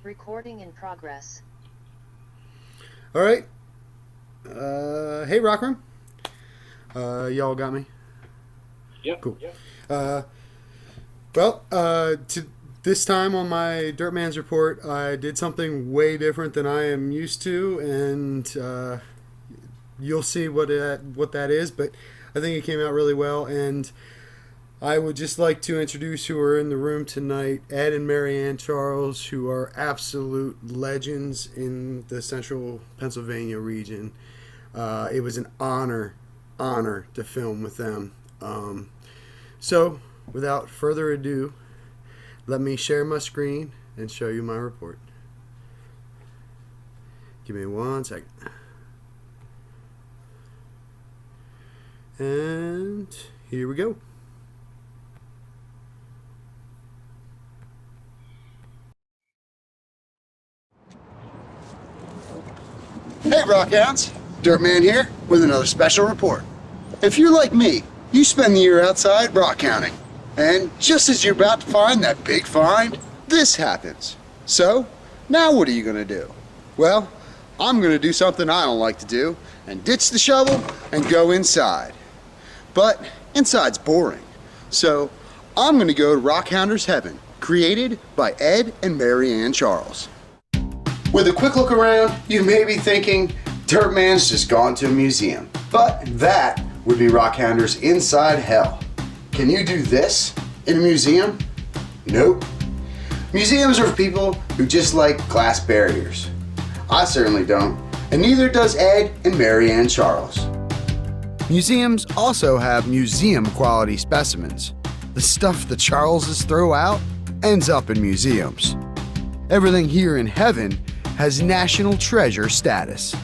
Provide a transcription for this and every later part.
Recording in progress. All right. Hey, Rockroom. Y'all got me? Yep. Cool. Yep. To this time on my Dirtman's report, I did something way different than I am used to, and you'll see what that is. But I think it came out really well, and I would just like to introduce who are in the room tonight: Ed and Marianne Charles, who are absolute legends in the central Pennsylvania region. It was an honor to film with them. So, without further ado, let me share my screen and show you my report. Give me 1 second. And here we go. Hey Rockhounds, Dirtman here with another special report. If you're like me, you spend the year outside rock counting, and just as you're about to find that big find, this happens. So, now what are you gonna do? Well, I'm gonna do something I don't like to do, and ditch the shovel and go inside. But inside's boring, so I'm gonna go to Rockhounder's Heaven, created by Ed and Marianne Charles. With a quick look around, you may be thinking, Dirtman's just gone to a museum. But that would be Rockhounder's inside hell. Can you do this in a museum? Nope. Museums are for people who just like glass barriers. I certainly don't, and neither does Ed and Marianne Charles. Museums also have museum quality specimens. The stuff the Charleses throw out ends up in museums. Everything here in heaven has national treasure status.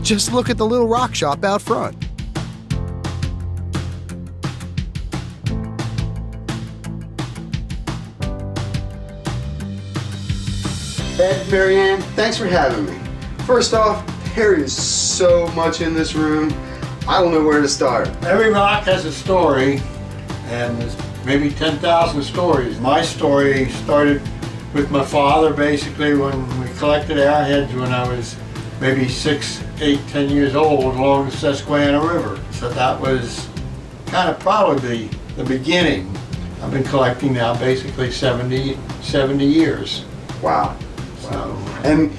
Just look at the little rock shop out front. Ed, Marianne, thanks for having me. First off, there is so much in this room, I don't know where to start. Every rock has a story, and there's maybe 10,000 stories. My story started with my father, basically, when we collected arrowheads when I was maybe 6, 8, 10 years old along the Susquehanna River. So that was kind of probably the beginning. I've been collecting now basically 70 years. Wow. So, And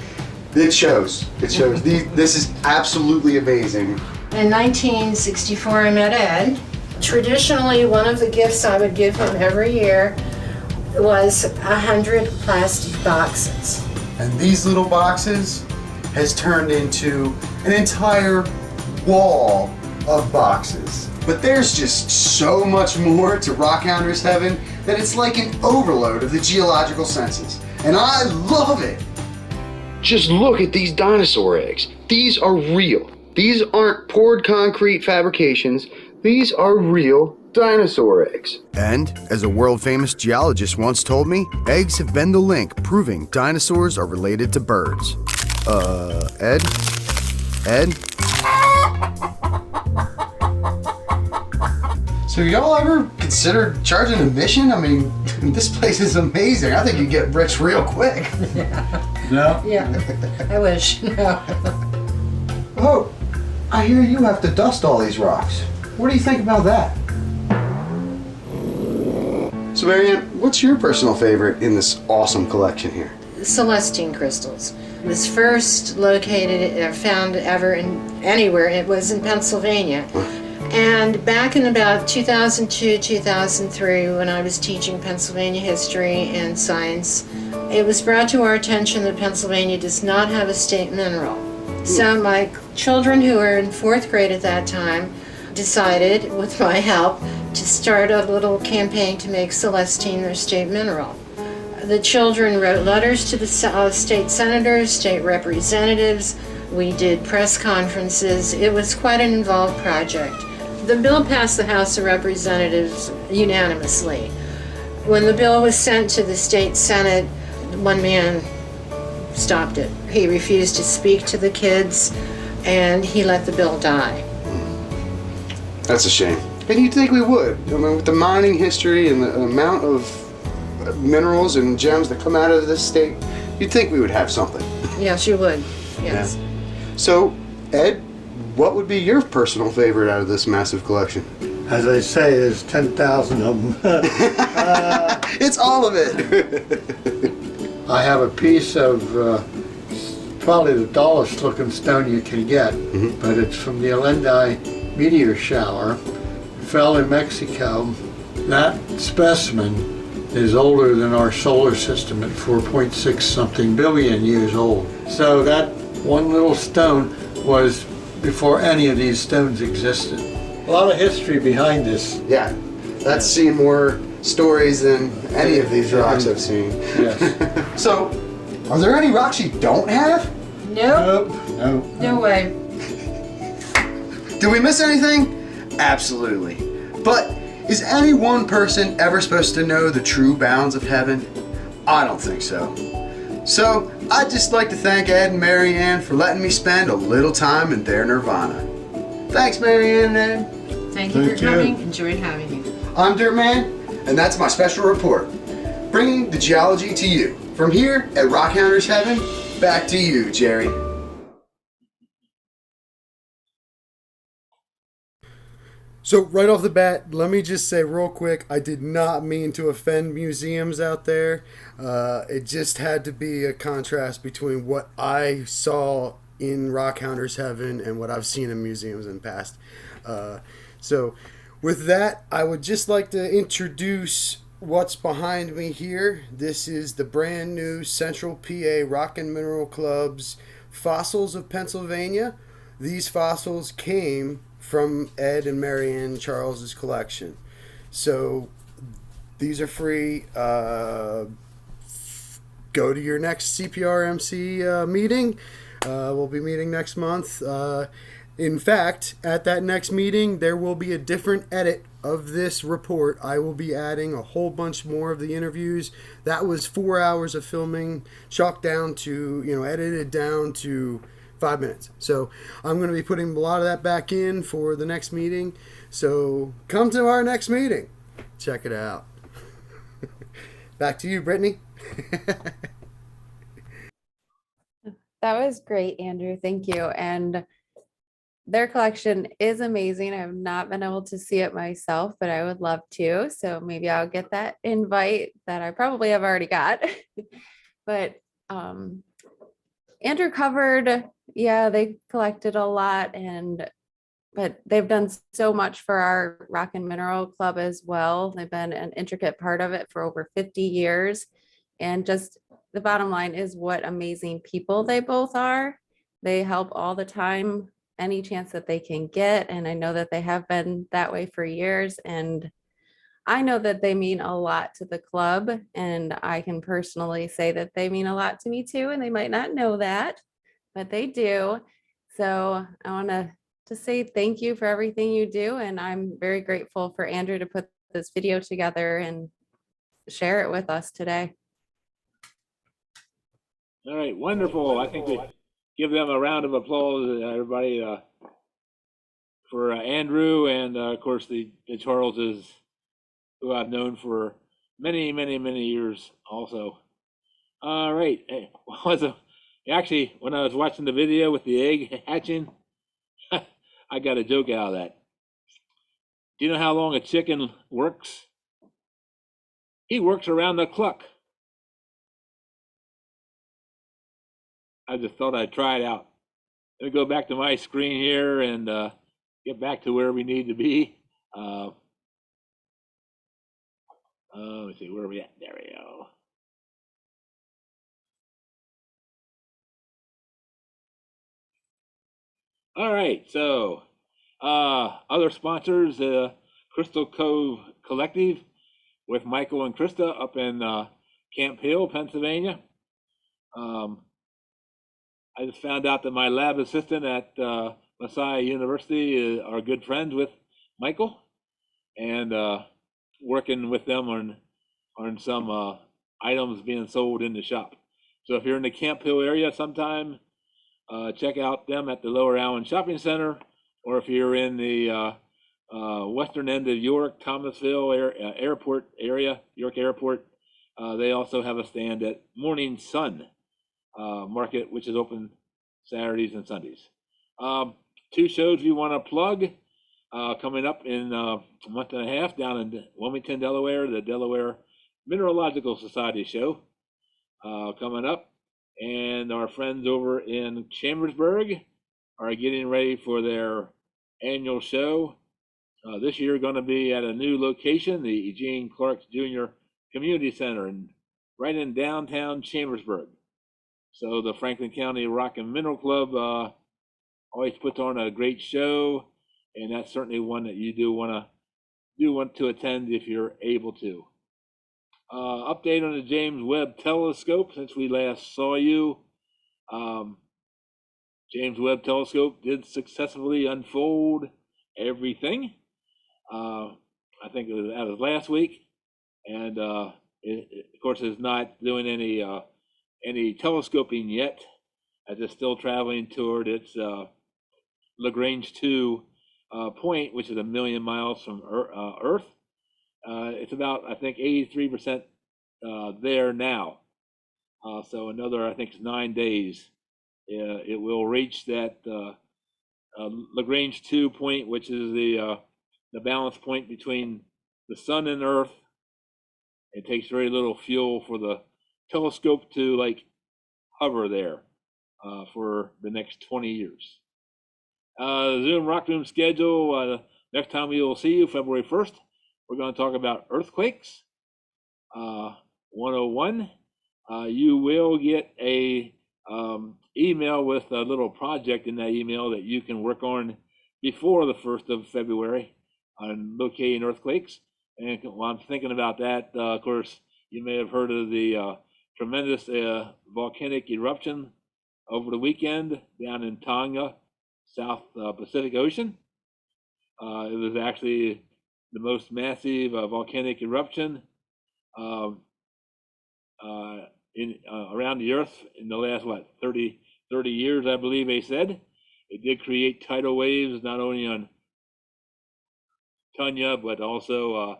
it shows. This is absolutely amazing. In 1964, I met Ed. Traditionally, one of the gifts I would give him every year was 100 plastic boxes. And these little boxes has turned into an entire wall of boxes. But there's just so much more to Rockhounder's Heaven that it's like an overload of the geological senses. And I love it! Just look at these dinosaur eggs. These are real. These aren't poured concrete fabrications. These are real dinosaur eggs. And, as a world-famous geologist once told me, eggs have been the link proving dinosaurs are related to birds. Ed? So y'all ever considered charging admission? I mean, this place is amazing. I think you get rich real quick. no? Yeah, I wish. No. Oh, I hear you have to dust all these rocks. What do you think about that? So Marianne, what's your personal favorite in this awesome collection here? Celestine Crystals. It was first located or found ever anywhere. It was in Pennsylvania. And back in about 2002, 2003, when I was teaching Pennsylvania history and science, it was brought to our attention that Pennsylvania does not have a state mineral. So my children, who were in 4th grade at that time, decided, with my help, to start a little campaign to make Celestine their state mineral. The children wrote letters to the state senators, state representatives. We did press conferences. It was quite an involved project. The bill passed the House of Representatives unanimously. When the bill was sent to the state Senate, one man stopped it. He refused to speak to the kids, and he let the bill die. That's a shame. And you'd think we would. I mean, with the mining history and the amount of minerals and gems that come out of this state, you'd think we would have something. Yes, you would. Yes. So, Ed, what would be your personal favorite out of this massive collection? As I say, there's 10,000 of them. It's all of it. I have a piece of probably the dullest looking stone you can get, but it's from the Alendai meteor shower. It fell in Mexico. That specimen is older than our solar system at 4.6 something billion years old. So that one little stone was before any of these stones existed. A lot of history behind this. Yeah, that's seen more stories than any of these rocks I've seen. Yes. So, are there any rocks you don't have? Nope. Nope. No way. Did we miss anything? Absolutely. But is any one person ever supposed to know the true bounds of heaven? I don't think so. So, I'd just like to thank Ed and Mary Ann for letting me spend a little time in their nirvana. Thanks, Mary Ann and Ed. Thank you for Thank you. coming. Enjoyed having you. I'm Dirtman, and that's my special report, bringing the geology to you. From here at Rockhounder's Heaven, back to you, Jerry. So right off the bat, let me just say real quick, I did not mean to offend museums out there. It just had to be a contrast between what I saw in Rockhounder's Heaven and what I've seen in museums in the past. So with that, I would just like to introduce what's behind me here. This is the brand new Central PA Rock and Mineral Club's Fossils of Pennsylvania. These fossils came from Ed and Marianne Charles's collection. So these are free. Go to your next CPRMC meeting. We'll be meeting next month. In fact, at that next meeting, there will be a different edit of this report. I will be adding a whole bunch more of the interviews. That was 4 hours of filming, chalked down to, edited down to 5 minutes. So I'm going to be putting a lot of that back in for the next meeting. So come to our next meeting. Check it out. Back to you, Brittany. That was great, Andrew. Thank you. And their collection is amazing. I've not been able to see it myself, but I would love to. So maybe I'll get that invite that I probably have already got. But Andrew covered, they collected a lot, but they've done so much for our Rock and Mineral Club as well. They've been an intricate part of it for over 50 years. And just the bottom line is what amazing people they both are. They help all the time, any chance that they can get. And I know that they have been that way for years. And I know that they mean a lot to the club. And I can personally say that they mean a lot to me too. And they might not know that, but they do. So I want to say thank you for everything you do. And I'm very grateful for Andrew to put this video together and share it with us today. All right, wonderful. I think we give them a round of applause, everybody, for Andrew and, of course, the Charleses, who I've known for many, many, many years also. All right. Actually, when I was watching the video with the egg hatching, I got a joke out of that. Do you know how long a chicken works? He works around the clock. I just thought I'd try it out. Let me go back to my screen here and get back to where we need to be. Let's see, where are we at? There we go. All right, so other sponsors, Crystal Cove Collective with Michael and Krista up in Camp Hill, Pennsylvania. I just found out that my lab assistant at Messiah University are good friends with Michael, and working with them on some items being sold in the shop. So if you're in the Camp Hill area sometime, check out them at the Lower Allen Shopping Center, or if you're in the western end of York, Thomasville Airport area, York Airport, They also have a stand at Morning Sun Market, which is open Saturdays and Sundays. Two shows we want to plug coming up in a month and a half down in Wilmington, Delaware, the Delaware Mineralogical Society show coming up. And our friends over in Chambersburg are getting ready for their annual show. This year going to be at a new location, the Eugene Clark Jr. Community Center, right in downtown Chambersburg. So the Franklin County Rock and Mineral Club always puts on a great show, and that's certainly one that you do want to attend if you're able to. Update on the James Webb Telescope since we last saw you. James Webb Telescope did successfully unfold everything. I think it was last week, and it, of course, is not doing any telescoping yet, as it's still traveling toward its Lagrange 2 point, which is 1 million miles from Earth. It's about, I think, 83% there now. So another, I think, it's 9 days. It will reach that Lagrange 2 point, which is the balance point between the sun and Earth. It takes very little fuel for the telescope to hover there for the next 20 years. Zoom Rock Room schedule. Next time we will see you, February 1st, we're going to talk about earthquakes 101. You will get a email with a little project in that email that you can work on before the 1st of February on locating earthquakes. And while I'm thinking about that, of course, you may have heard of the tremendous volcanic eruption over the weekend down in Tonga, South Pacific Ocean. It was actually the most massive volcanic eruption around the Earth in the last 30 years, I believe they said. It did create tidal waves not only on Tonga but also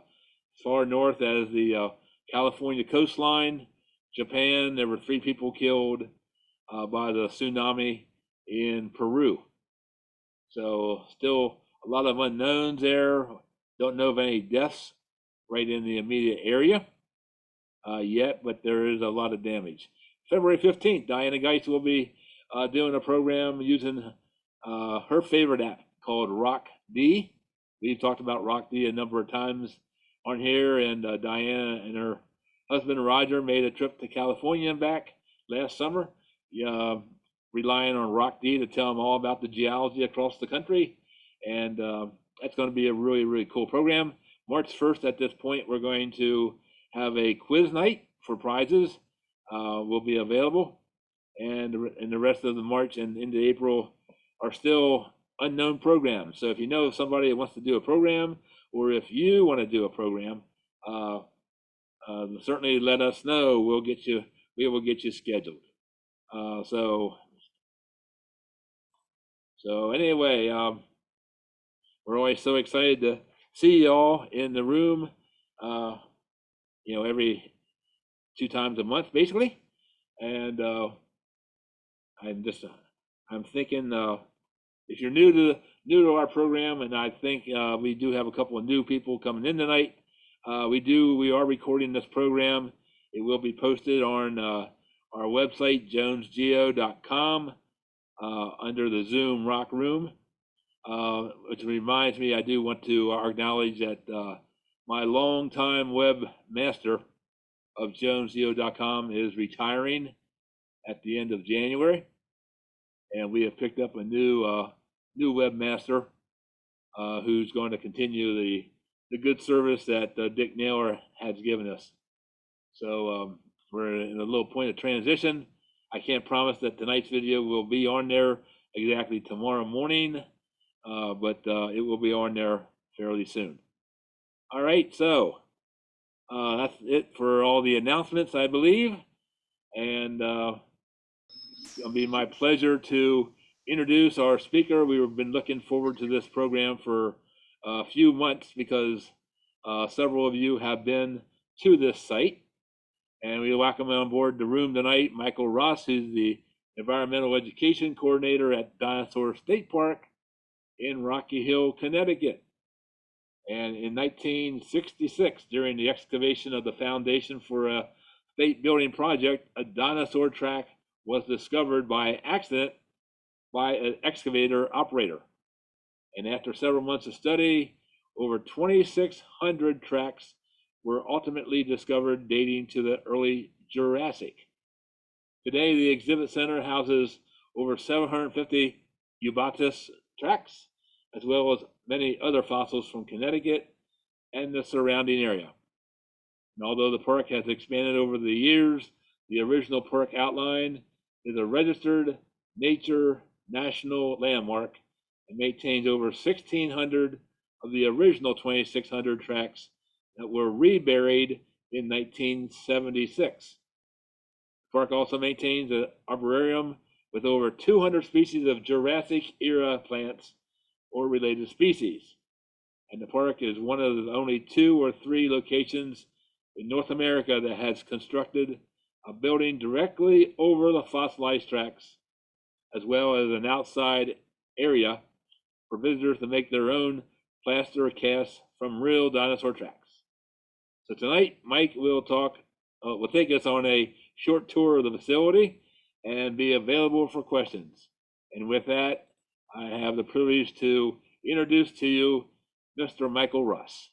far north as the California coastline, Japan. There were 3 people killed by the tsunami in Peru. So still a lot of unknowns there. Don't know of any deaths right in the immediate area yet, but there is a lot of damage. February 15th, Diana Geist will be doing a program using her favorite app called Rock D. We've talked about Rock D a number of times on here, and Diana and her husband Roger made a trip to California and back last summer, relying on Rock D to tell them all about the geology across the country. And that's going to be a really, really cool program. March 1st, at this point, we're going to have a quiz night for prizes will be available. And the rest of the March and into April are still unknown programs. So if you know somebody that wants to do a program, or if you want to do a program, certainly let us know. We will get you scheduled. So anyway, we're always so excited to see y'all in the room. Every 2 times a month, basically. And I'm thinking if you're new to our program, and I think we do have a couple of new people coming in tonight. We are recording this program. It will be posted on our website, jonesgeo.com, under the Zoom Rock Room. Which reminds me, I do want to acknowledge that my longtime webmaster of jonesgeo.com is retiring at the end of January, and we have picked up a new webmaster who's going to continue the good service that Dick Naylor has given us. So we're in a little point of transition. I can't promise that tonight's video will be on there exactly tomorrow morning, but it will be on there fairly soon. All right, so that's it for all the announcements, I believe. And it'll be my pleasure to introduce our speaker. We've been looking forward to this program for a few months because several of you have been to this site. And we welcome on board the room tonight Michael Ross, who's the Environmental Education Coordinator at Dinosaur State Park in Rocky Hill, Connecticut. And in 1966, during the excavation of the foundation for a state building project, a dinosaur track was discovered by accident by an excavator operator. And after several months of study, over 2,600 tracks were ultimately discovered dating to the early Jurassic. Today, the exhibit center houses over 750 Ubatus tracks, as well as many other fossils from Connecticut and the surrounding area. And although the park has expanded over the years, the original park outline is a registered nature national landmark and maintains over 1,600 of the original 2,600 tracks that were reburied in 1976. The park also maintains an arboretum with over 200 species of Jurassic era plants or related species. And the park is one of the only 2 or 3 locations in North America that has constructed a building directly over the fossilized tracks, as well as an outside area for visitors to make their own plaster casts from real dinosaur tracks. So tonight, Mike will take us on a short tour of the facility and be available for questions. And with that, I have the privilege to introduce to you Mr. Michael Ross.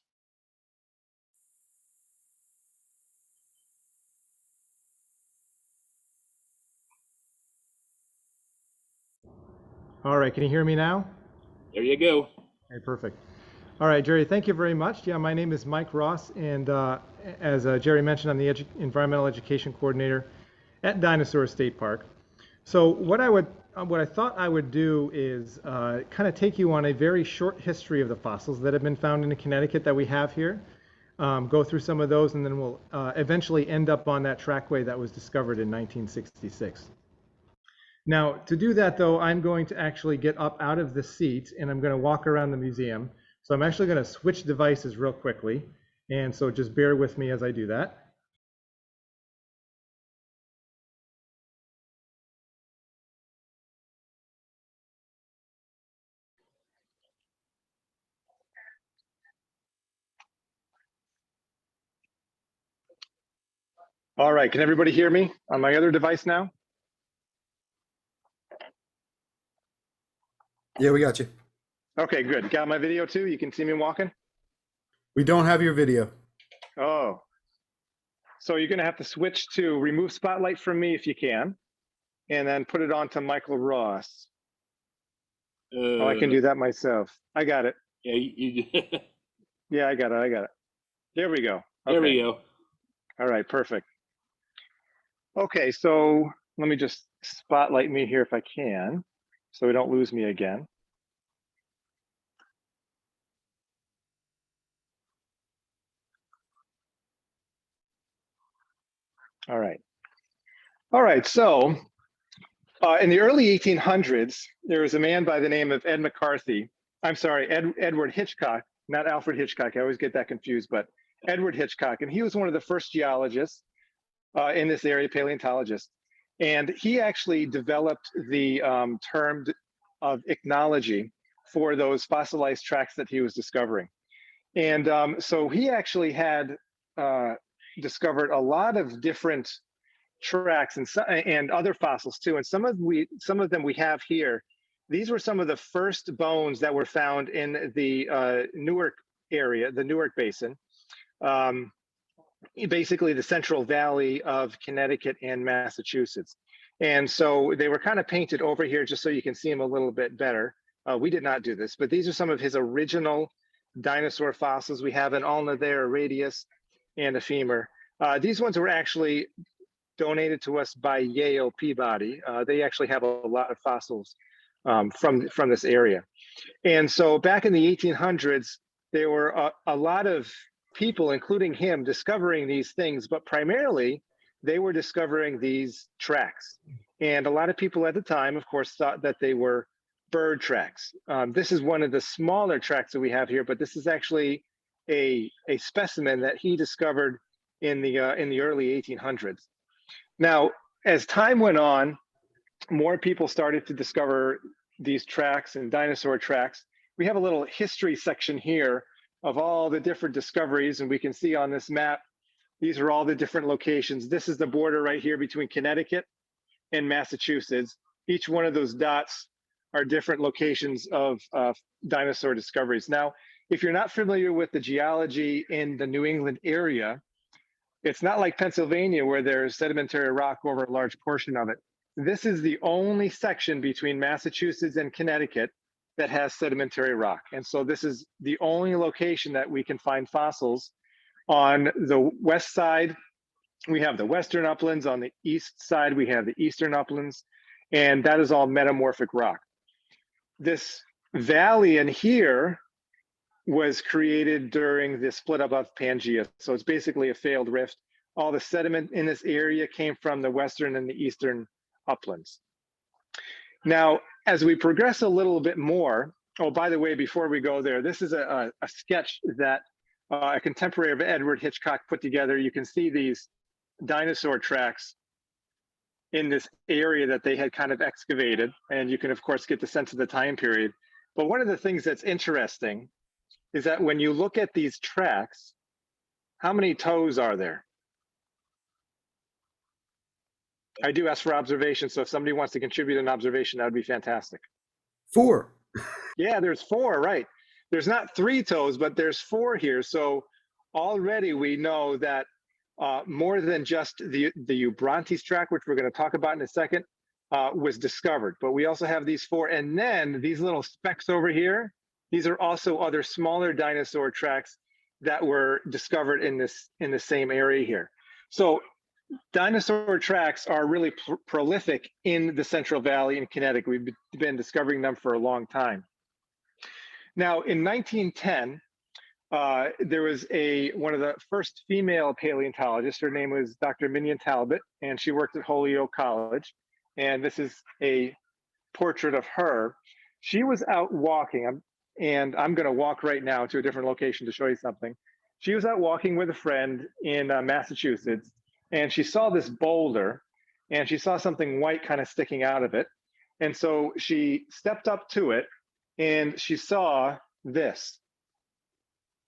All right, can you hear me now? There you go. Okay, perfect. All right, Jerry, thank you very much. Yeah, my name is Mike Ross, and as Jerry mentioned, I'm the Environmental Education Coordinator at Dinosaur State Park. So what I thought I would do is kind of take you on a very short history of the fossils that have been found in Connecticut that we have here, go through some of those, and then we'll eventually end up on that trackway that was discovered in 1966. Now, to do that, though, I'm going to actually get up out of the seat, and I'm going to walk around the museum. So I'm actually going to switch devices real quickly, and so just bear with me as I do that. All right, can everybody hear me on my other device now? Yeah, we got you. Okay, good. Got my video too? You can see me walking? We don't have your video. Oh, so you're gonna have to switch to remove spotlight from me if you can, and then put it onto Michael Ross. Oh, I can do that myself. I got it. Yeah, you Yeah, I got it. There we go. Okay. There we go. All right, perfect. Okay, so let me just spotlight me here if I can, so we don't lose me again. All right, so in the early 1800s, there was a man by the name of Edward Hitchcock, not Alfred Hitchcock. I always get that confused, but Edward Hitchcock. And he was one of the first geologists in this area, paleontologist. And he actually developed the term of ichnology for those fossilized tracks that he was discovering. And so he actually had discovered a lot of different tracks and other fossils too. And some of them we have here. These were some of the first bones that were found in the Newark area, the Newark Basin, basically the Central Valley of Connecticut and Massachusetts. And so they were kind of painted over here just so you can see them a little bit better. We did not do this, but these are some of his original dinosaur fossils. We have an ulna there, a radius, and a femur. These ones were actually donated to us by Yale Peabody. They actually have a lot of fossils from this area. And so back in the 1800s, there were a lot of people, including him, discovering these things, but primarily they were discovering these tracks. And a lot of people at the time, of course, thought that they were bird tracks. This is one of the smaller tracks that we have here, but this is actually a specimen that he discovered in the early 1800s. Now, as time went on, more people started to discover these tracks and dinosaur tracks. We have a little history section here of all the different discoveries, and we can see on this map, these are all the different locations. This is the border right here between Connecticut and Massachusetts. Each one of those dots are different locations of dinosaur discoveries. Now, if you're not familiar with the geology in the New England area, it's not like Pennsylvania where there's sedimentary rock over a large portion of it. This is the only section between Massachusetts and Connecticut that has sedimentary rock. And so this is the only location that we can find fossils. On the west side, we have the western uplands. On the east side, we have the eastern uplands. And that is all metamorphic rock. This valley in here was created during the split up of Pangea. So it's basically a failed rift. All the sediment in this area came from the western and the eastern uplands. Now, as we progress a little bit more, oh, by the way, before we go there, this is a sketch that a contemporary of Edward Hitchcock put together. You can see these dinosaur tracks in this area that they had kind of excavated. And you can, of course, get the sense of the time period. But one of the things that's interesting is that when you look at these tracks, how many toes are there? I do ask for observations, so if somebody wants to contribute an observation, that would be fantastic. 4. Yeah, there's 4, right. There's not 3 toes, but there's 4 here. So already we know that more than just the Eubrontes track, which we're going to talk about in a second, was discovered. But we also have these 4, and then these little specks over here, these are also other smaller dinosaur tracks that were discovered in the same area here. So dinosaur tracks are really prolific in the Central Valley in Connecticut. We've been discovering them for a long time. Now, in 1910, there was one of the first female paleontologists. Her name was Dr. Minion Talbot, and she worked at Holyoke College. And this is a portrait of her. She was out walking, and I'm going to walk right now to a different location to show you something. She was out walking with a friend in Massachusetts, and she saw this boulder, and she saw something white kind of sticking out of it. And so she stepped up to it, and she saw this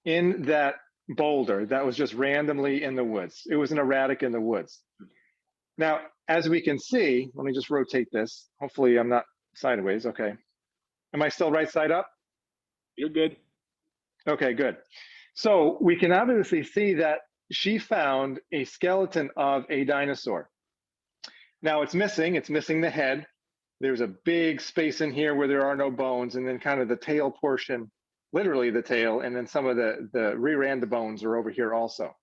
in that boulder that was just randomly in the woods. It was an erratic in the woods. Now, as we can see, let me just rotate this. Hopefully I'm not sideways. Okay. Am I still right side up? You're good. Okay, good. So we can obviously see that she found a skeleton of a dinosaur. Now it's missing the head. There's a big space in here where there are no bones, and then kind of the tail portion, literally the tail, and then some of the rear end bones are over here also.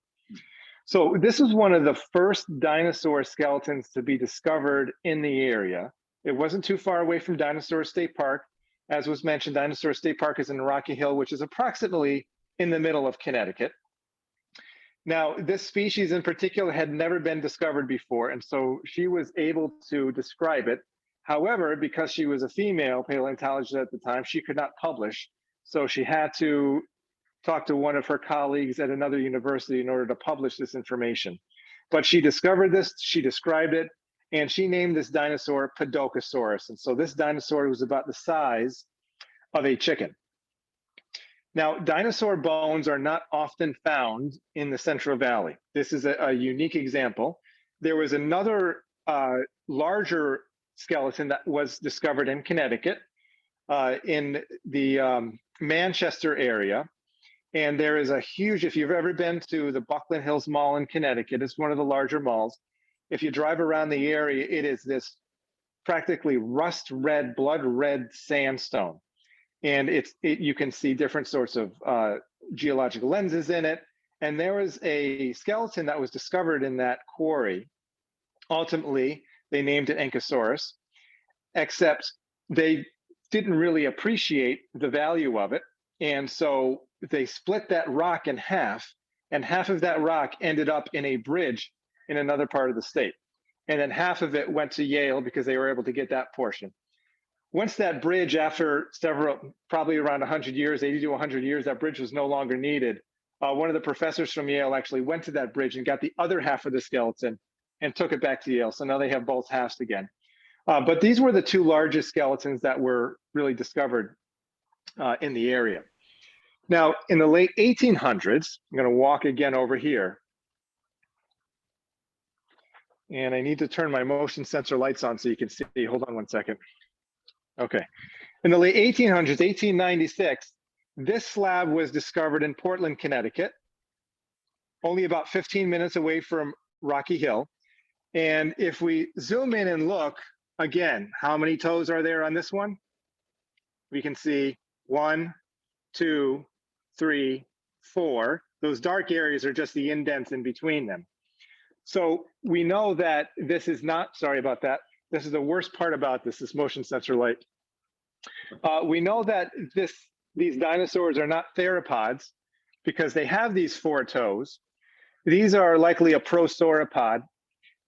So this is one of the first dinosaur skeletons to be discovered in the area. It wasn't too far away from Dinosaur State Park. As was mentioned, Dinosaur State Park is in Rocky Hill, which is approximately in the middle of Connecticut. Now, this species in particular had never been discovered before, and so she was able to describe it. However, because she was a female paleontologist at the time, she could not publish. So she had to talk to one of her colleagues at another university in order to publish this information. But she discovered this, she described it, and she named this dinosaur Podokesaurus. And so this dinosaur was about the size of a chicken. Now, dinosaur bones are not often found in the Central Valley. This is a unique example. There was another larger skeleton that was discovered in Connecticut, in the Manchester area. And there is a huge, if you've ever been to the Buckland Hills Mall in Connecticut, it's one of the larger malls. If you drive around the area, it is this practically rust red, blood red sandstone. And you can see different sorts of geological lenses in it. And there was a skeleton that was discovered in that quarry. Ultimately, they named it Ankylosaurus, except they didn't really appreciate the value of it. And so they split that rock in half, and half of that rock ended up in a bridge in another part of the state. And then half of it went to Yale because they were able to get that portion. Once that bridge, after probably around 100 years, 80 to 100 years, that bridge was no longer needed, One of the professors from Yale actually went to that bridge and got the other half of the skeleton and took it back to Yale. So now they have both halves again. But these were the two largest skeletons that were really discovered in the area. Now, in the late 1800s, I'm going to walk again over here. And I need to turn my motion sensor lights on so you can see. Hold on one second. Okay. In the late 1800s, 1896, this slab was discovered in Portland, Connecticut, only about 15 minutes away from Rocky Hill. And if we zoom in and look, again, how many toes are there on this one? We can see 1, 2, 3, 4. Those dark areas are just the indents in between them. So we know that this is not, sorry about that. This is the worst part about this motion sensor light. We know that these dinosaurs are not theropods because they have these 4 toes. These are likely a prosauropod.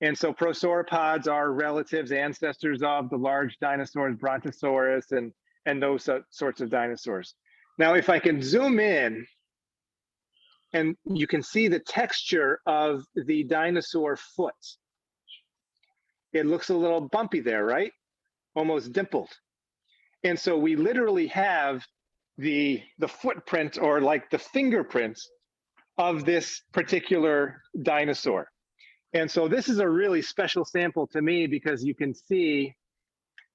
And so prosauropods are relatives, ancestors of the large dinosaurs, Brontosaurus and those sorts of dinosaurs. Now, if I can zoom in, and you can see the texture of the dinosaur foot. It looks a little bumpy there, right? Almost dimpled. And so we literally have the footprint, or like the fingerprints of this particular dinosaur. And so this is a really special sample to me because you can see,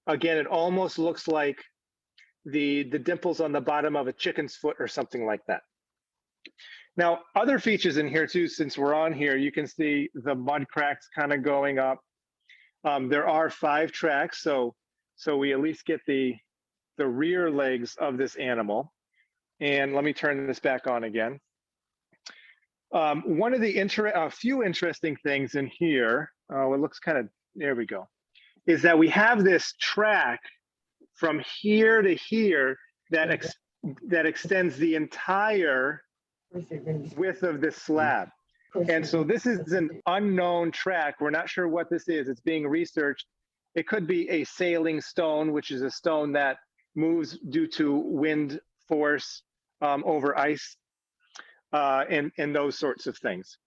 again, it almost looks like the dimples on the bottom of a chicken's foot or something like that. Now, other features in here too, since we're on here, you can see the mud cracks kind of going up. There are 5 tracks, so we at least get the rear legs of this animal. And let me turn this back on again. One of the few interesting things in here, it looks kind of, there we go, is that we have this track from here to here that extends the entire width of this slab. And so this is an unknown track. We're not sure what this is. It's being researched. It could be a sailing stone, which is a stone that moves due to wind force over ice and those sorts of things.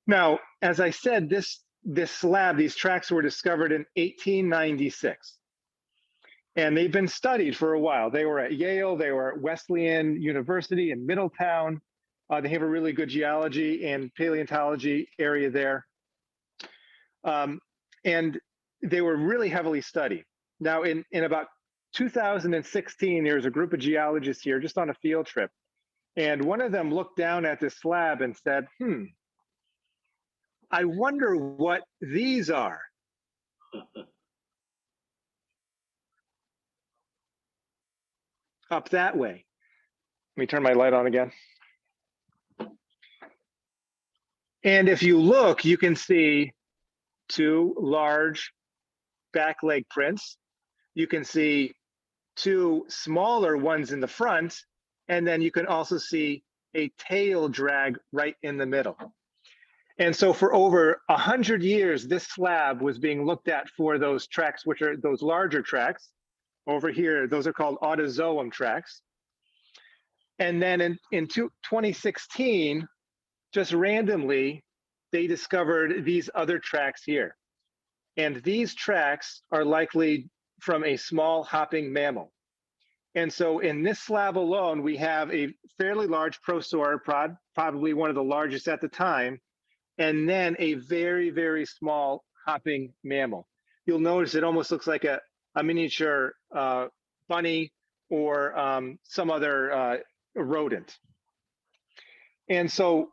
Now, as I said, this slab, these tracks were discovered in 1896. And they've been studied for a while. They were at Yale, they were at Wesleyan University in Middletown. They have a really good geology and paleontology area there. And they were really heavily studied. Now, in about 2016, there was a group of geologists here just on a field trip. And one of them looked down at this slab and said, I wonder what these are. Up that way. Let me turn my light on again. And if you look, you can see 2 large back leg prints. You can see 2 smaller ones in the front, and then you can also see a tail drag right in the middle. And so for over 100 years, this slab was being looked at for those tracks, which are those larger tracks. Over here, those are called autozoum tracks. And then in 2016, just randomly, they discovered these other tracks here. And these tracks are likely from a small hopping mammal. And so in this slab alone, we have a fairly large prosauropod, probably one of the largest at the time, and then a very, very small hopping mammal. You'll notice it almost looks like a miniature bunny or some other rodent. And so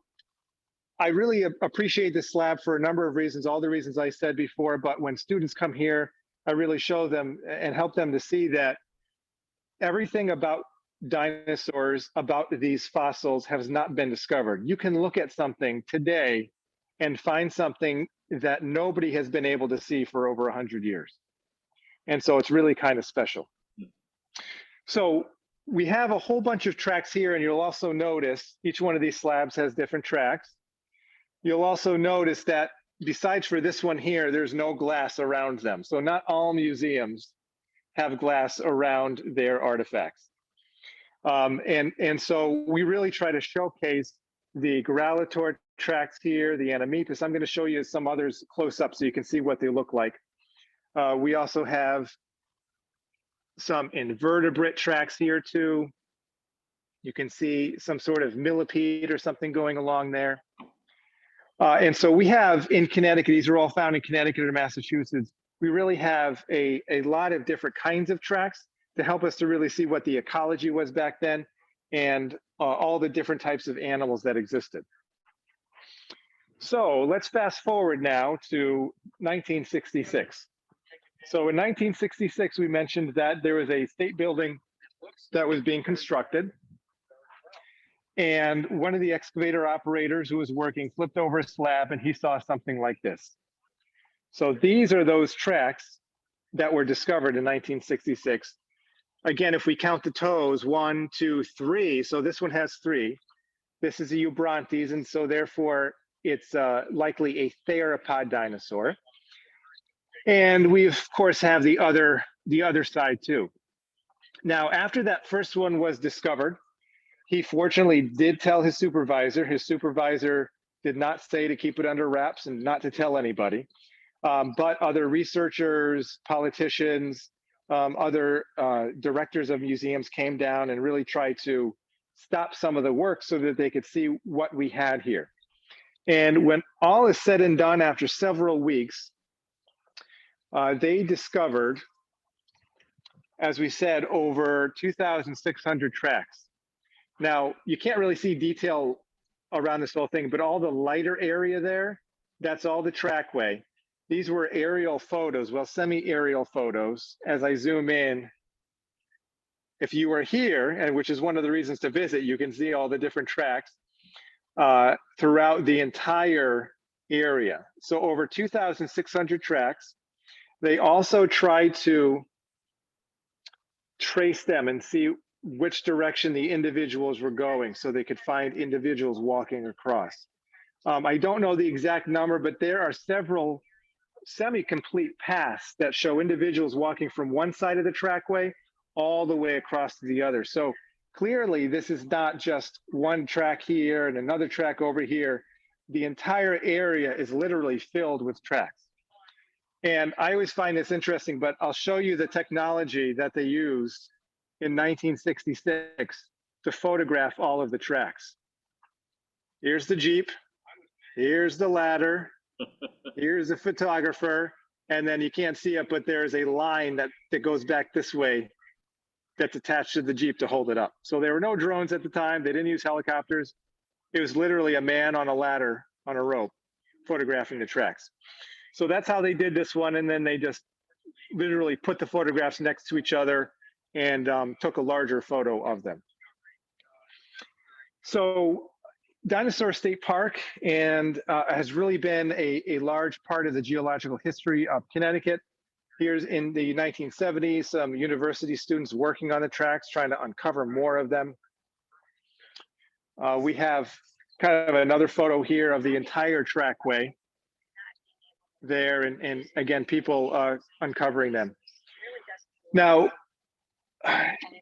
I really appreciate this slab for a number of reasons, all the reasons I said before, but when students come here, I really show them and help them to see that everything about dinosaurs, about these fossils has not been discovered. You can look at something today and find something that nobody has been able to see for over 100 years. And so it's really kind of special. So we have a whole bunch of tracks here, and you'll also notice each one of these slabs has different tracks. You'll also notice that besides for this one here, there's no glass around them. So not all museums have glass around their artifacts. And so we really try to showcase the Growlitor tracks here, the Anemethus. I'm going to show you some others close up so you can see what they look like. We also have some invertebrate tracks here too. You can see some sort of millipede or something going along there. And so we have in Connecticut, these are all found in Connecticut or Massachusetts. We really have a lot of different kinds of tracks to help us to really see what the ecology was back then and all the different types of animals that existed. So let's fast forward now to 1966. So in 1966, we mentioned that there was a state building that was being constructed. And one of the excavator operators who was working flipped over a slab and he saw something like this. So these are those tracks that were discovered in 1966. Again, if we count the toes, 1, 2, 3. So this one has 3. This is a Eubrontes, and so therefore it's likely a theropod dinosaur. And we of course have the other side too. Now, after that first one was discovered, he fortunately did tell his supervisor. His supervisor did not say to keep it under wraps and not to tell anybody. But other researchers, politicians, other directors of museums came down and really tried to stop some of the work so that they could see what we had here. And when all is said and done, after several weeks, they discovered, as we said, over 2,600 tracks. Now, you can't really see detail around this whole thing, but all the lighter area there, that's all the trackway. These were aerial photos, well, semi-aerial photos. As I zoom in, if you were here, and which is one of the reasons to visit, you can see all the different tracks throughout the entire area. So over 2,600 tracks. They also tried to trace them and see which direction the individuals were going so they could find individuals walking across. I don't know the exact number, but there are several semi-complete paths that show individuals walking from one side of the trackway all the way across to the other. So clearly this is not just one track here and another track over here. The entire area is literally filled with tracks. And I always find this interesting, but I'll show you the technology that they used in 1966 to photograph all of the tracks. Here's the Jeep, here's the ladder, here's the photographer, and then you can't see it, but there's a line that goes back this way that's attached to the Jeep to hold it up. So there were no drones at the time, they didn't use helicopters. It was literally a man on a ladder on a rope photographing the tracks. So that's how they did this one, and then they just literally put the photographs next to each other and took a larger photo of them. So Dinosaur State Park has really been a large part of the geological history of Connecticut. Here's in the 1970s, some university students working on the tracks, trying to uncover more of them. We have kind of another photo here of the entire trackway there, and again, people uncovering them. Now,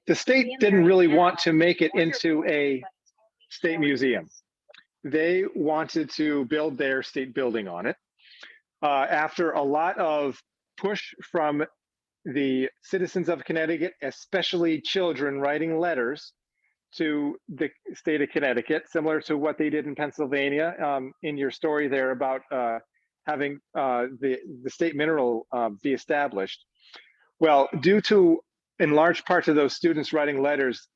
the state didn't really want to make it into a state museum. They wanted to build their state building on it. After a lot of push from the citizens of Connecticut, especially children writing letters to the state of Connecticut, similar to what they did in Pennsylvania in your story there about having the state mineral be established. Well, due to, in large part, of those students writing letters,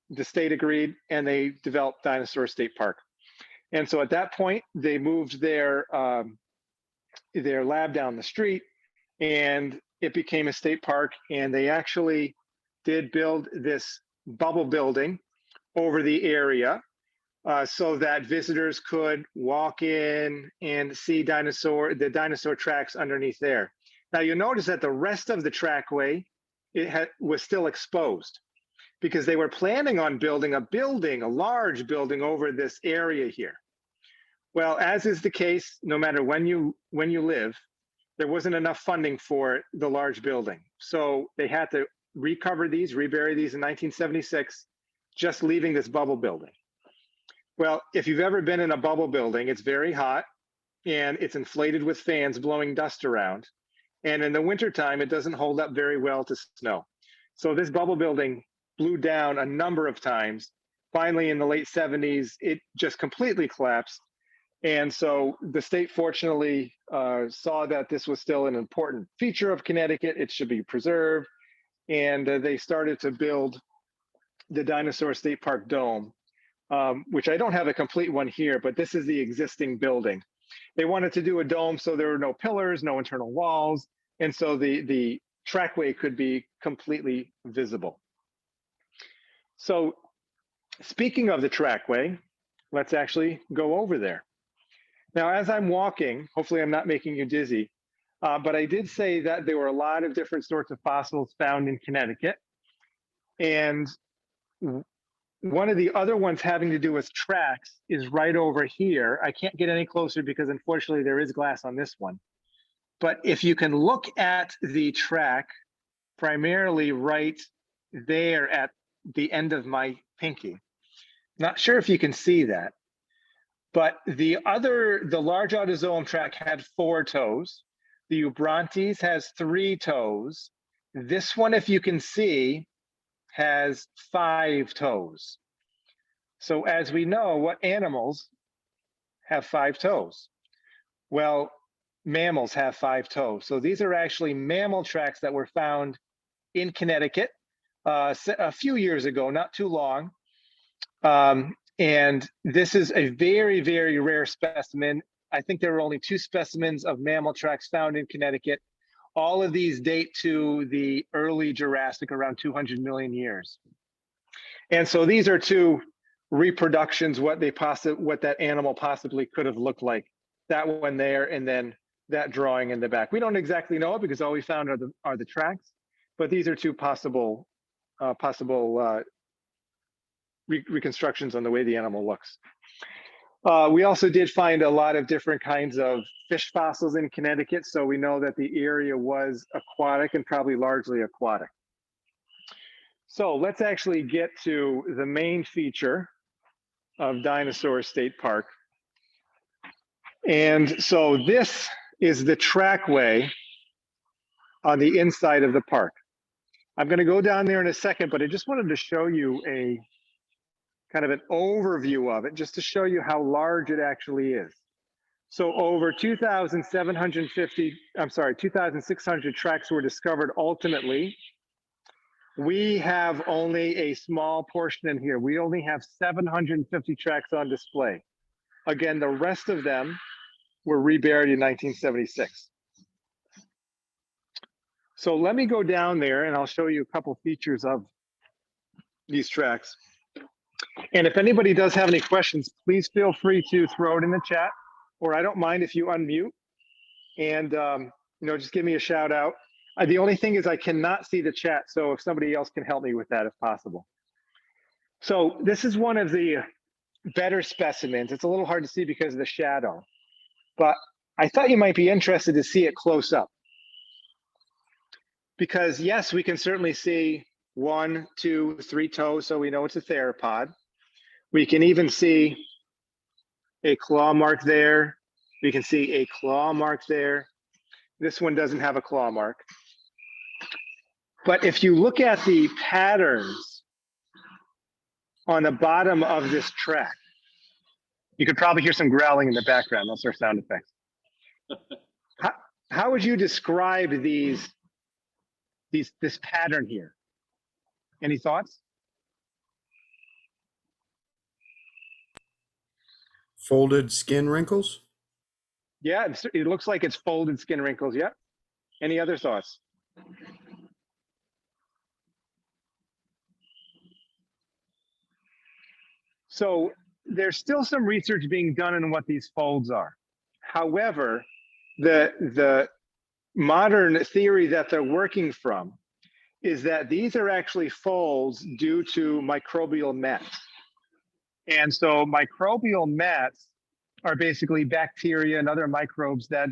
the state agreed and they developed Dinosaur State Park. And so at that point, they moved their lab down the street and it became a state park, and they actually did build this bubble building over the area so that visitors could walk in and see the dinosaur tracks underneath there. Now you'll notice that the rest of the trackway was still exposed because they were planning on building a large building over this area here. Well, as is the case, no matter when you live, there wasn't enough funding for the large building. So they had to rebury these in 1976, just leaving this bubble building. Well, if you've ever been in a bubble building, it's very hot and it's inflated with fans blowing dust around. And in the wintertime, it doesn't hold up very well to snow. So this bubble building blew down a number of times. Finally, in the late 70s, it just completely collapsed. And so the state fortunately saw that this was still an important feature of Connecticut. It should be preserved. And they started to build the Dinosaur State Park Dome, which I don't have a complete one here, but this is the existing building. They wanted to do a dome so there were no pillars, no internal walls, and so the trackway could be completely visible. So speaking of the trackway, let's actually go over there. Now, as I'm walking, hopefully I'm not making you dizzy, but I did say that there were a lot of different sorts of fossils found in Connecticut. And one of the other ones having to do with tracks is right over here. I can't get any closer because unfortunately there is glass on this one. But if you can look at the track, primarily right there at the end of my pinky. Not sure if you can see that, but the large autozoan track had 4 toes. The Eubrontes has 3 toes. This one, if you can see, has 5 toes. So as we know, what animals have 5 toes? Well, mammals have 5 toes. So these are actually mammal tracks that were found in Connecticut a few years ago, not too long. And this is a very, very rare specimen. I think there were only 2 specimens of mammal tracks found in Connecticut. All of these date to the early Jurassic, around 200 million years. And so these are 2 reproductions, what that animal possibly could have looked like. That one there, and then that drawing in the back. We don't exactly know it because all we found are the tracks, but these are 2 possible reconstructions on the way the animal looks. We also did find a lot of different kinds of fish fossils in Connecticut, so we know that the area was aquatic and probably largely aquatic. So let's actually get to the main feature of Dinosaur State Park. And so this is the trackway on the inside of the park. I'm going to go down there in a second, but I just wanted to show you a kind of an overview of it, just to show you how large it actually is. So over 2,600 tracks were discovered ultimately. We have only a small portion in here. We only have 750 tracks on display. Again, the rest of them were reburied in 1976. So let me go down there and I'll show you a couple features of these tracks. And if anybody does have any questions, please feel free to throw it in the chat, or I don't mind if you unmute and just give me a shout out. The only thing is I cannot see the chat, so if somebody else can help me with that if possible. So this is one of the better specimens. It's a little hard to see because of the shadow, but I thought you might be interested to see it close up. Because yes, we can certainly see 1, 2, 3 toes, so we know it's a theropod. We can even see a claw mark there. We can see a claw mark there. This one doesn't have a claw mark. But if you look at the patterns on the bottom of this track, you could probably hear some growling in the background. Those are sound effects. How would you describe this pattern here? Any thoughts? Folded skin wrinkles? Yeah, it looks like it's folded skin wrinkles. Yep. Any other thoughts? So there's still some research being done on what these folds are. However, the modern theory that they're working from is that these are actually folds due to microbial mats. And so microbial mats are basically bacteria and other microbes that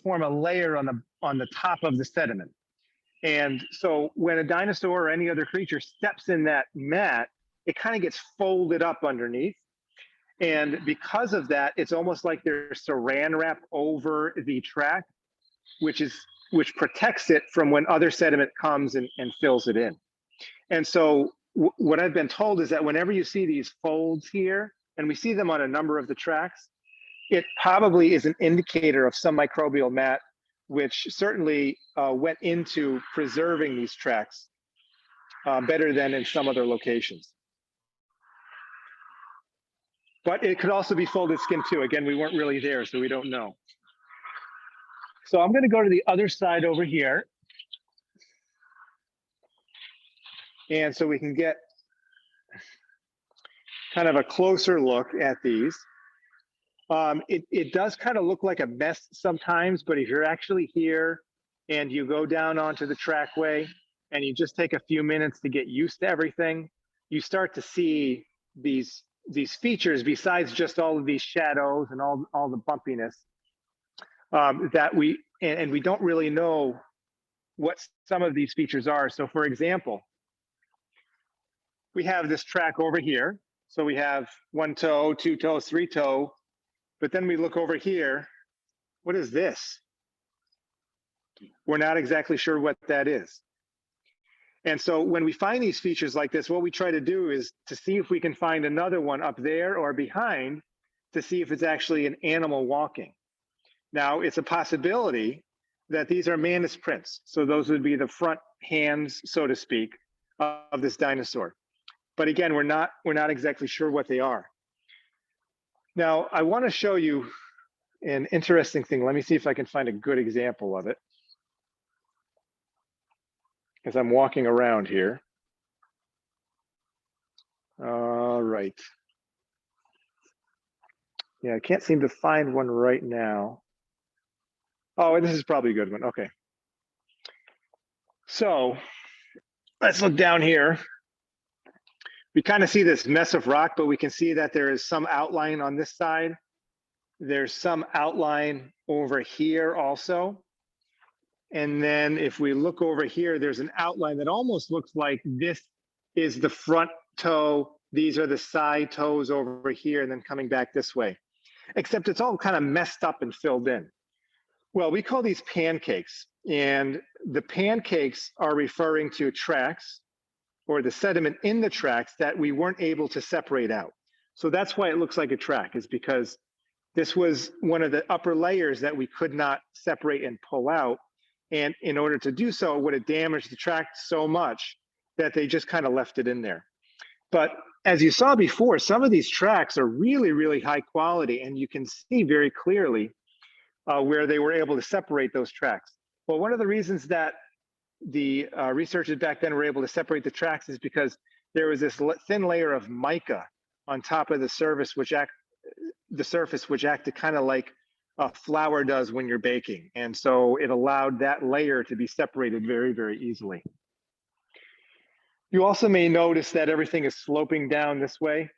form a layer on the top of the sediment. And so when a dinosaur or any other creature steps in that mat, it kind of gets folded up underneath. And because of that, it's almost like there's saran wrap over the track, which protects it from when other sediment comes and fills it in. And so what I've been told is that whenever you see these folds here, and we see them on a number of the tracks, it probably is an indicator of some microbial mat, which certainly went into preserving these tracks better than in some other locations. But it could also be folded skin too. Again, we weren't really there, so we don't know. So I'm going to go to the other side over here. And so we can get kind of a closer look at these. It does kind of look like a mess sometimes, but if you're actually here and you go down onto the trackway and you just take a few minutes to get used to everything, you start to see these features besides just all of these shadows and all the bumpiness that we don't really know what some of these features are. So for example, we have this track over here. So we have 1 toe, 2 toes, 3 toe, but then we look over here. What is this? We're not exactly sure what that is. And so when we find these features like this, what we try to do is to see if we can find another one up there or behind to see if it's actually an animal walking. Now, it's a possibility that these are manus prints. So those would be the front hands, so to speak, of this dinosaur. But again, we're not exactly sure what they are. Now, I want to show you an interesting thing. Let me see if I can find a good example of it, as I'm walking around here. All right. Yeah, I can't seem to find one right now. Oh, this is probably a good one. Okay. So let's look down here. We kind of see this mess of rock, but we can see that there is some outline on this side. There's some outline over here also. And then if we look over here, there's an outline that almost looks like this is the front toe. These are the side toes over here and then coming back this way. Except it's all kind of messed up and filled in. Well, we call these pancakes. And the pancakes are referring to tracks or the sediment in the tracks that we weren't able to separate out. So that's why it looks like a track, is because this was one of the upper layers that we could not separate and pull out. And in order to do so, it would have damaged the track so much that they just kind of left it in there. But as you saw before, some of these tracks are really, really high quality, and you can see very clearly where they were able to separate those tracks. Well, one of the reasons that the researchers back then were able to separate the tracks is because there was this thin layer of mica on top of the surface, which acted kind of like a flour does when you're baking. And so it allowed that layer to be separated very, very easily. You also may notice that everything is sloping down this way.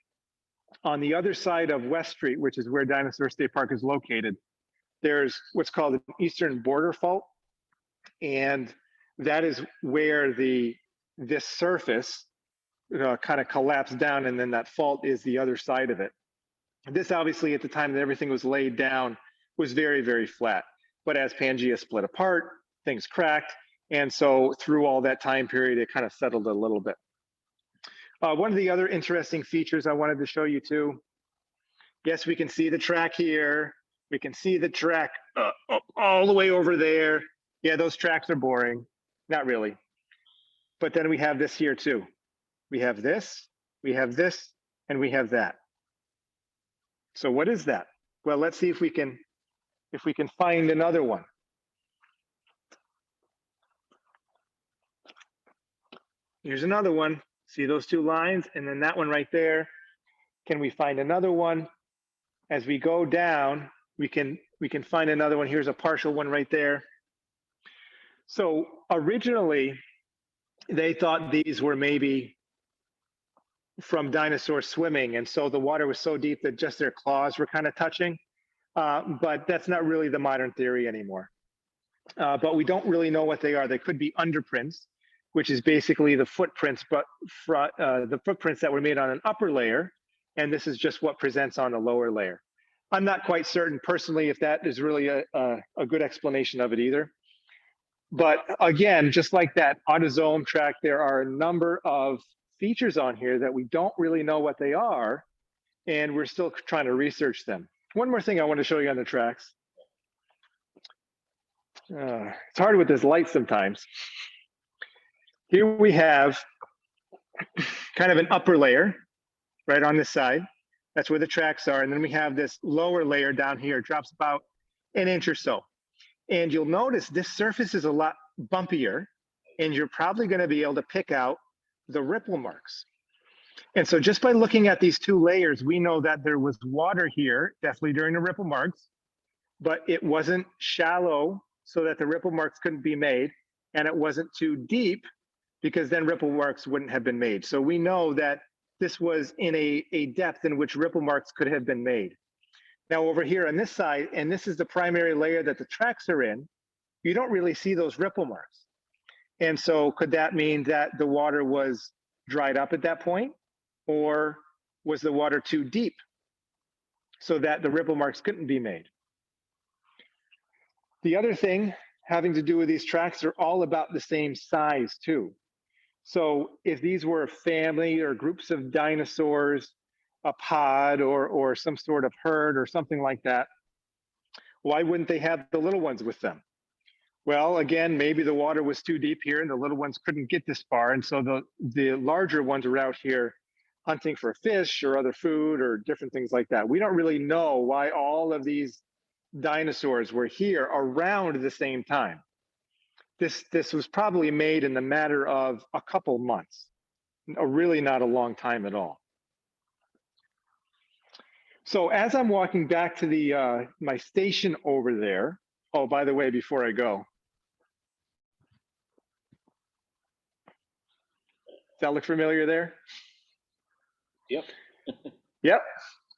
On the other side of West Street, which is where Dinosaur State Park is located, there's what's called an eastern border fault. And that is where this surface kind of collapsed down, and then that fault is the other side of it. This obviously at the time that everything was laid down was very, very flat. But as Pangea split apart, things cracked. And so through all that time period, it kind of settled a little bit. One of the other interesting features I wanted to show you too, yes, we can see the track here. We can see the track all the way over there. Yeah, those tracks are boring. Not really. But then we have this here too. We have this, and we have that. So what is that? Well, let's see if we can find another one. Here's another one. See those two lines, and then that one right there. Can we find another one? As we go down, we can find another one. Here's a partial one right there. So originally, they thought these were maybe from dinosaurs swimming, and so the water was so deep that just their claws were kind of touching. But that's not really the modern theory anymore. But we don't really know what they are. They could be underprints, which is basically the footprints, but the footprints that were made on an upper layer, and this is just what presents on a lower layer. I'm not quite certain personally if that is really a good explanation of it either. But again, just like that autosome track, there are a number of features on here that we don't really know what they are, and we're still trying to research them. One more thing I want to show you on the tracks. It's hard with this light sometimes. Here we have kind of an upper layer right on this side. That's where the tracks are. And then we have this lower layer down here. It drops about an inch or so. And you'll notice this surface is a lot bumpier, and you're probably going to be able to pick out the ripple marks. And so just by looking at these two layers, we know that there was water here, definitely during the ripple marks, but it wasn't shallow so that the ripple marks couldn't be made, and it wasn't too deep because then ripple marks wouldn't have been made. So we know that this was in a depth in which ripple marks could have been made. Now over here on this side, and this is the primary layer that the tracks are in, you don't really see those ripple marks. And so could that mean that the water was dried up at that point? Or was the water too deep so that the ripple marks couldn't be made? The other thing having to do with these tracks are all about the same size too. So if these were a family or groups of dinosaurs, a pod or some sort of herd or something like that, why wouldn't they have the little ones with them? Well, again, maybe the water was too deep here and the little ones couldn't get this far. And so the larger ones are out here hunting for fish or other food or different things like that. We don't really know why all of these dinosaurs were here around the same time. This was probably made in the matter of a couple months, really not a long time at all. So as I'm walking back to the my station over there, oh, by the way, before I go, does that look familiar there? Yep. Yep,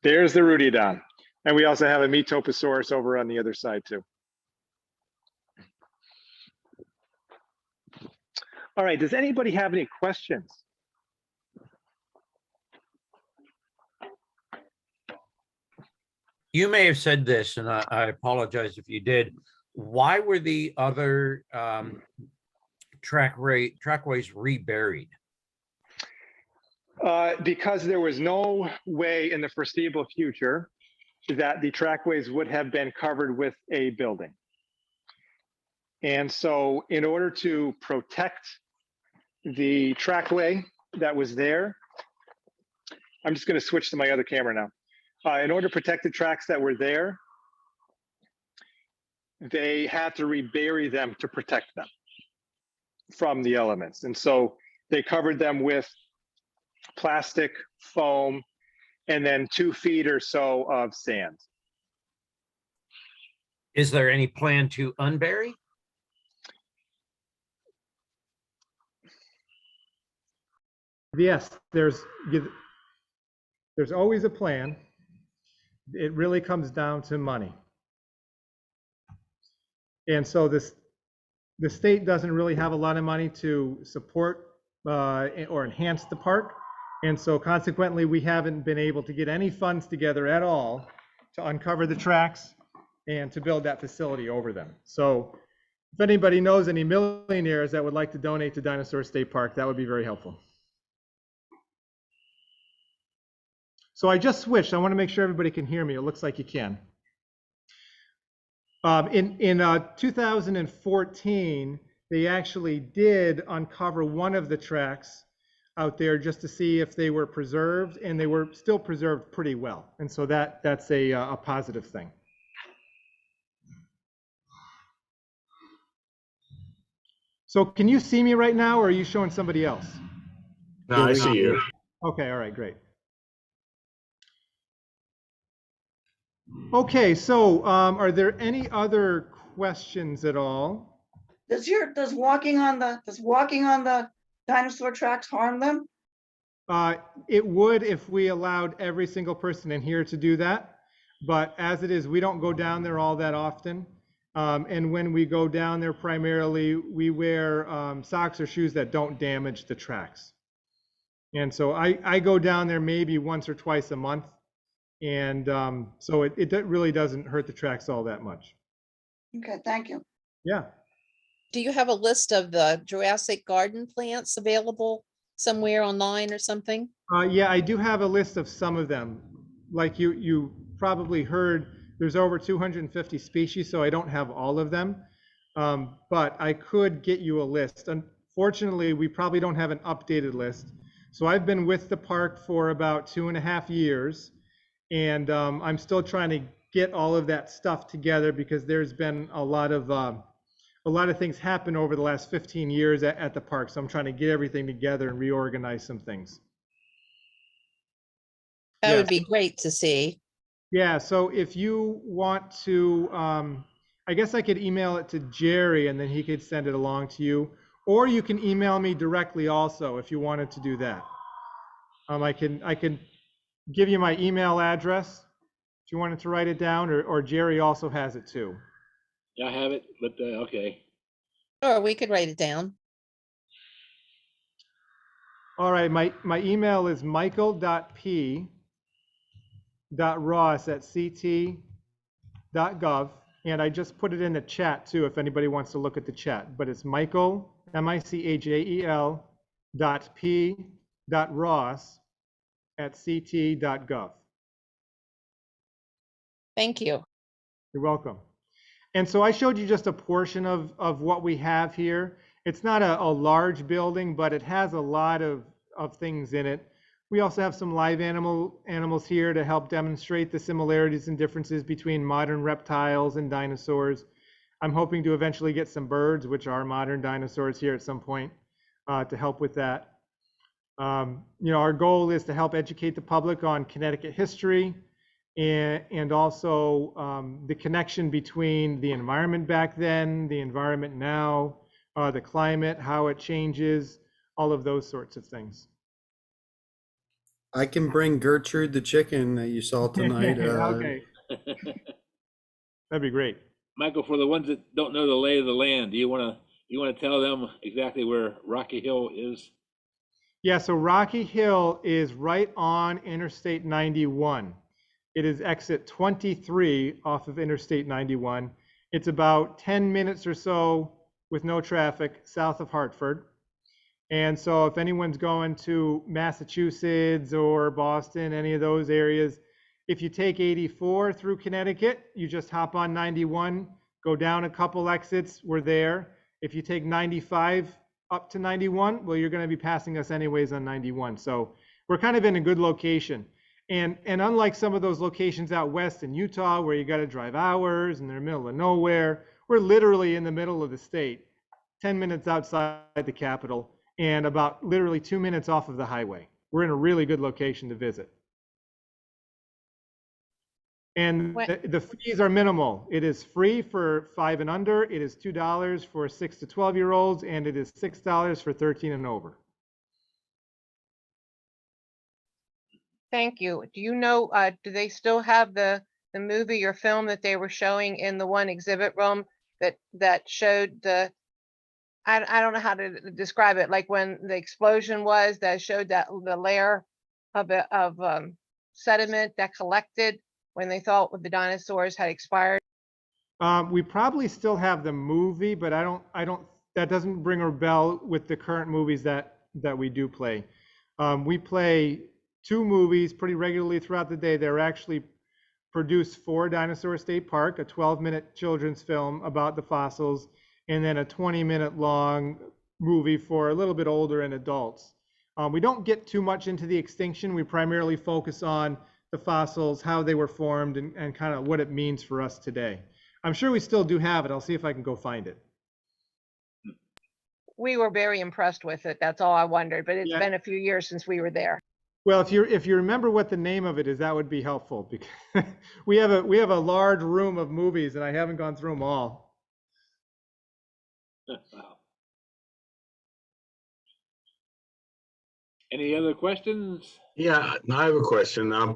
there's the Rudiodon. And we also have a Metoposaurus over on the other side too. All right, does anybody have any questions? You may have said this, and I apologize if you did. Why were the other trackways reburied? Because there was no way in the foreseeable future that the trackways would have been covered with a building. And so in order to protect the trackway that was there, I'm just going to switch to my other camera now. In order to protect the tracks that were there, they had to rebury them to protect them from the elements. And so they covered them with plastic, foam, and then 2 feet or so of sand. Is there any plan to unbury? Yes, there's always a plan. It really comes down to money. And so the state doesn't really have a lot of money to support or enhance the park. And so consequently, we haven't been able to get any funds together at all to uncover the tracks and to build that facility over them. So if anybody knows any millionaires that would like to donate to Dinosaur State Park, that would be very helpful. So I just switched. I want to make sure everybody can hear me. It looks like you can. In 2014, they actually did uncover one of the tracks out there just to see if they were preserved, and they were still preserved pretty well. And so that's a positive thing. So can you see me right now, or are you showing somebody else? No, I see you. Okay, all right, great. Okay, so are there any other questions at all? Does walking on the dinosaur tracks harm them? It would if we allowed every single person in here to do that. But as it is, we don't go down there all that often. And when we go down there, primarily, we wear socks or shoes that don't damage the tracks. And so I go down there maybe once or twice a month. And so it really doesn't hurt the tracks all that much. Okay, thank you. Yeah. Do you have a list of the Jurassic Garden plants available somewhere online or something? Yeah, I do have a list of some of them. Like you probably heard, there's over 250 species, so I don't have all of them. But I could get you a list. Unfortunately, we probably don't have an updated list. So I've been with the park for about 2.5 years, and I'm still trying to get all of that stuff together because there's been a lot of things happen over the last 15 years at the park. So I'm trying to get everything together and reorganize some things. That would be great to see. Yeah, so if you want to, I guess I could email it to Jerry and then he could send it along to you. Or you can email me directly also if you wanted to do that. I can give you my email address if you wanted to write it down, or Jerry also has it too. Yeah, I have it, but okay. Or we could write it down. All right, my email is michael.p.ross@ct.gov, and I just put it in the chat too if anybody wants to look at the chat. But it's Michael, MICHAEL .p.ross@ct.gov. Thank you. You're welcome. And so I showed you just a portion of what we have here. It's not a large building, but it has a lot of things in it. We also have some live animals here to help demonstrate the similarities and differences between modern reptiles and dinosaurs. I'm hoping to eventually get some birds, which are modern dinosaurs, here at some point to help with that. Our goal is to help educate the public on Connecticut history and also the connection between the environment back then, the environment now, the climate, how it changes, all of those sorts of things. I can bring Gertrude the chicken that you saw tonight. Okay. That'd be great. Michael, for the ones that don't know the lay of the land, do you want to tell them exactly where Rocky Hill is? Yeah, so Rocky Hill is right on Interstate 91. It is exit 23 off of Interstate 91. It's about 10 minutes or so with no traffic south of Hartford. And so if anyone's going to Massachusetts or Boston, any of those areas, if you take 84 through Connecticut, you just hop on 91, go down a couple exits, we're there. If you take 95 up to 91, well, you're going to be passing us anyways on 91. So we're kind of in a good location. And unlike some of those locations out west in Utah where you got to drive hours and they're in the middle of nowhere, we're literally in the middle of the state, 10 minutes outside the capital and about literally 2 minutes off of the highway. We're in a really good location to visit. And the fees are minimal. It is free for 5 and under. It is $2 for 6 to 12-year-olds, and it is $6 for 13 and over. Thank you. Do you know, do they still have the movie or film that they were showing in the one exhibit room that showed the, I don't know how to describe it, like when the explosion was, that showed that the layer of sediment that collected when they thought the dinosaurs had expired? We probably still have the movie, but that doesn't ring a bell with the current movies that we do play. We play 2 movies pretty regularly throughout the day. They're actually produced for Dinosaur State Park, a 12-minute children's film about the fossils, and then a 20-minute long movie for a little bit older and adults. We don't get too much into the extinction. We primarily focus on the fossils, how they were formed, and kind of what it means for us today. I'm sure we still do have it. I'll see if I can go find it. We were very impressed with it. That's all I wondered, but it's Yeah. been a few years since we were there. Well, if you remember what the name of it is, that would be helpful, because we have a large room of movies and I haven't gone through them all. Wow. Any other questions? Yeah, I have a question. I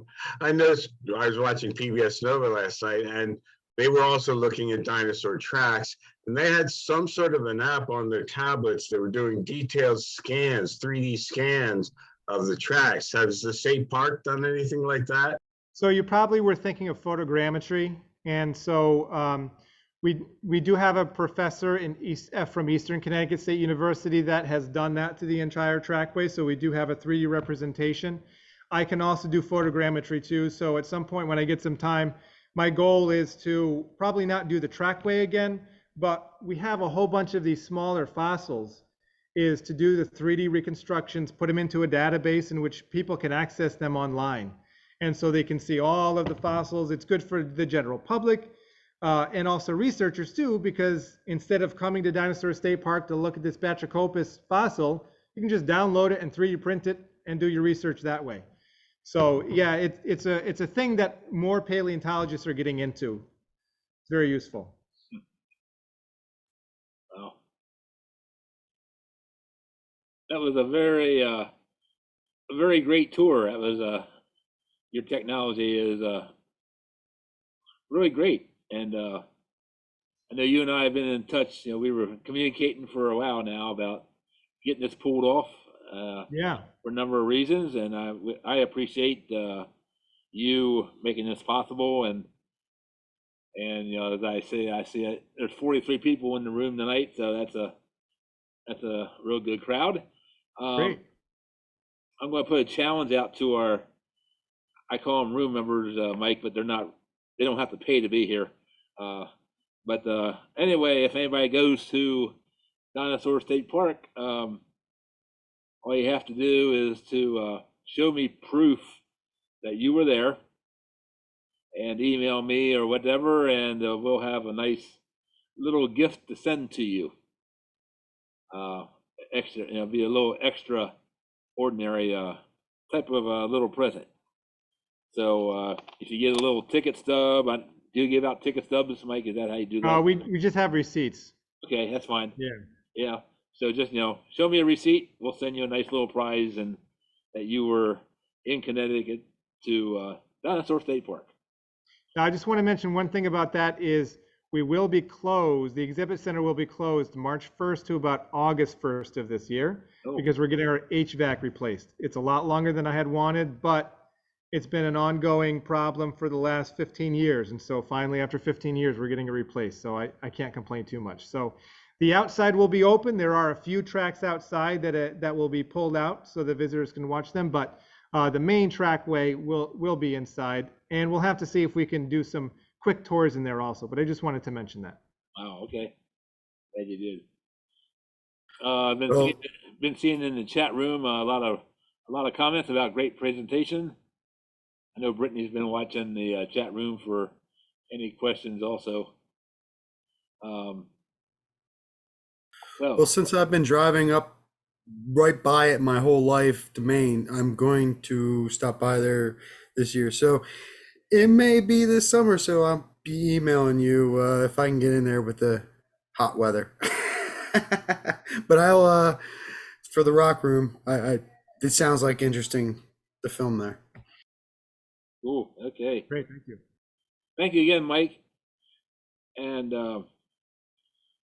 noticed I was watching PBS Nova last night, and they were also looking at Dinosaur Tracks, and they had some sort of an app on their tablets that were doing detailed scans, 3D scans of the tracks. Has the state park done anything like that? So you probably were thinking of photogrammetry, and so we do have a professor from Eastern Connecticut State University that has done that to the entire trackway. So we do have a 3D representation. I can also do photogrammetry too. So at some point when I get some time, my goal is to probably not do the trackway again, but we have a whole bunch of these smaller fossils, is to do the 3D reconstructions, put them into a database in which people can access them online. And so they can see all of the fossils. It's good for the general public and also researchers too, because instead of coming to Dinosaur State Park to look at this Batrachopus fossil, you can just download it and 3D print it and do your research that way. So yeah, it's a thing that more paleontologists are getting into. It's very useful. Wow. That was a very great tour. That was your technology is really great, and I know you and I have been in touch. You know, we were communicating for a while now about getting this pulled off. Yeah. For a number of reasons, and I appreciate you making this possible. And you know, as I see there's 43 people in the room tonight, so that's a real good crowd. Great. I'm going to put a challenge out to our, I call them room members, Mike, but they don't have to pay to be here. But anyway, if anybody goes to Dinosaur State Park, all you have to do is to show me proof that you were there and email me or whatever, and we'll have a nice little gift to send to you. Extra, you know, be a little extra ordinary type of a little present. So if you get a little ticket stub, do you give out ticket stubs, Mike? Is that how you do that? We just have receipts. Okay, that's fine. Yeah. Yeah. So just, you know, show me a receipt. We'll send you a nice little prize, and that you were in Connecticut to Dinosaur State Park. Now, I just want to mention one thing about that is we will be closed. The exhibit center will be closed March 1st to about August 1st of this year because we're getting our HVAC replaced. It's a lot longer than I had wanted, but it's been an ongoing problem for the last 15 years. And so finally, after 15 years, we're getting it replaced. So I can't complain too much. So the outside will be open. There are a few tracks outside that will be pulled out so the visitors can watch them. But the main trackway will be inside. And we'll have to see if we can do some quick tours in there also. But I just wanted to mention that. Wow, okay. Glad you did. I've been seeing in the chat room a lot of comments about great presentation. I know Brittany's been watching the chat room for any questions also. Well, since I've been driving up right by it my whole life to Maine, I'm going to stop by there this year. So it may be this summer, so I'll be emailing you if I can get in there with the hot weather. But I'll for the rock room, it sounds like interesting to film there. Cool. Okay. Great. Thank you. Thank you again, Mike. And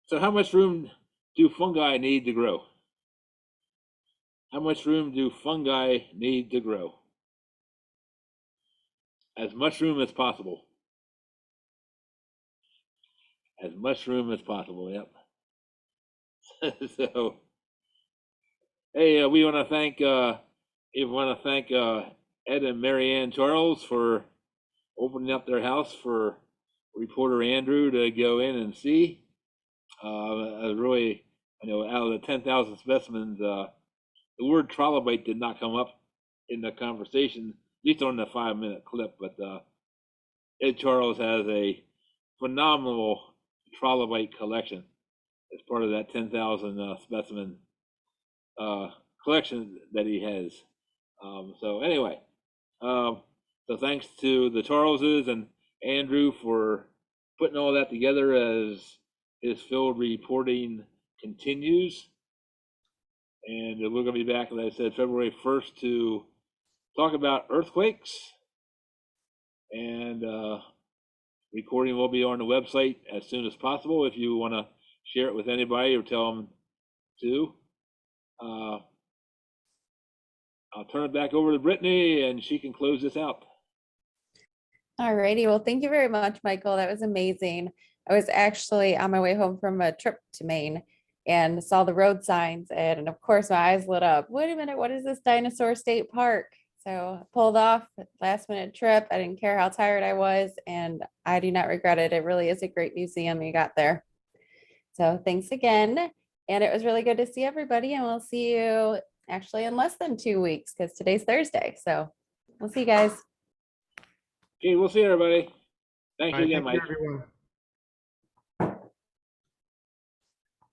so how much room do fungi need to grow? How much room do fungi need to grow? As much room as possible. As much room as possible, yep. So, hey, we want to thank Ed and Marianne Charles for opening up their house for reporter Andrew to go in and see. Really, I know out of the 10,000 specimens, the word trilobite did not come up in the conversation, at least on the 5-minute clip, but Ed Charles has a phenomenal trilobite collection as part of that 10,000 specimen collection that he has. So anyway, so thanks to the Charleses and Andrew for putting all that together as his field reporting continues. And we're going to be back, as I said, February 1st to talk about earthquakes. And recording will be on the website as soon as possible if you want to share it with anybody or tell them to. I'll turn it back over to Brittany and she can close this out. All righty. Well, thank you very much, Michael. That was amazing. I was actually on my way home from a trip to Maine and saw the road signs. And of course, my eyes lit up. Wait a minute, what is this Dinosaur State Park? So I pulled off, last minute trip. I didn't care how tired I was, and I do not regret it. It really is a great museum you got there. So thanks again. And it was really good to see everybody. And we'll see you actually in less than 2 weeks because today's Thursday. So we'll see you guys. Okay, we'll see everybody. Thank All you right, again, thank you, Mike. everyone.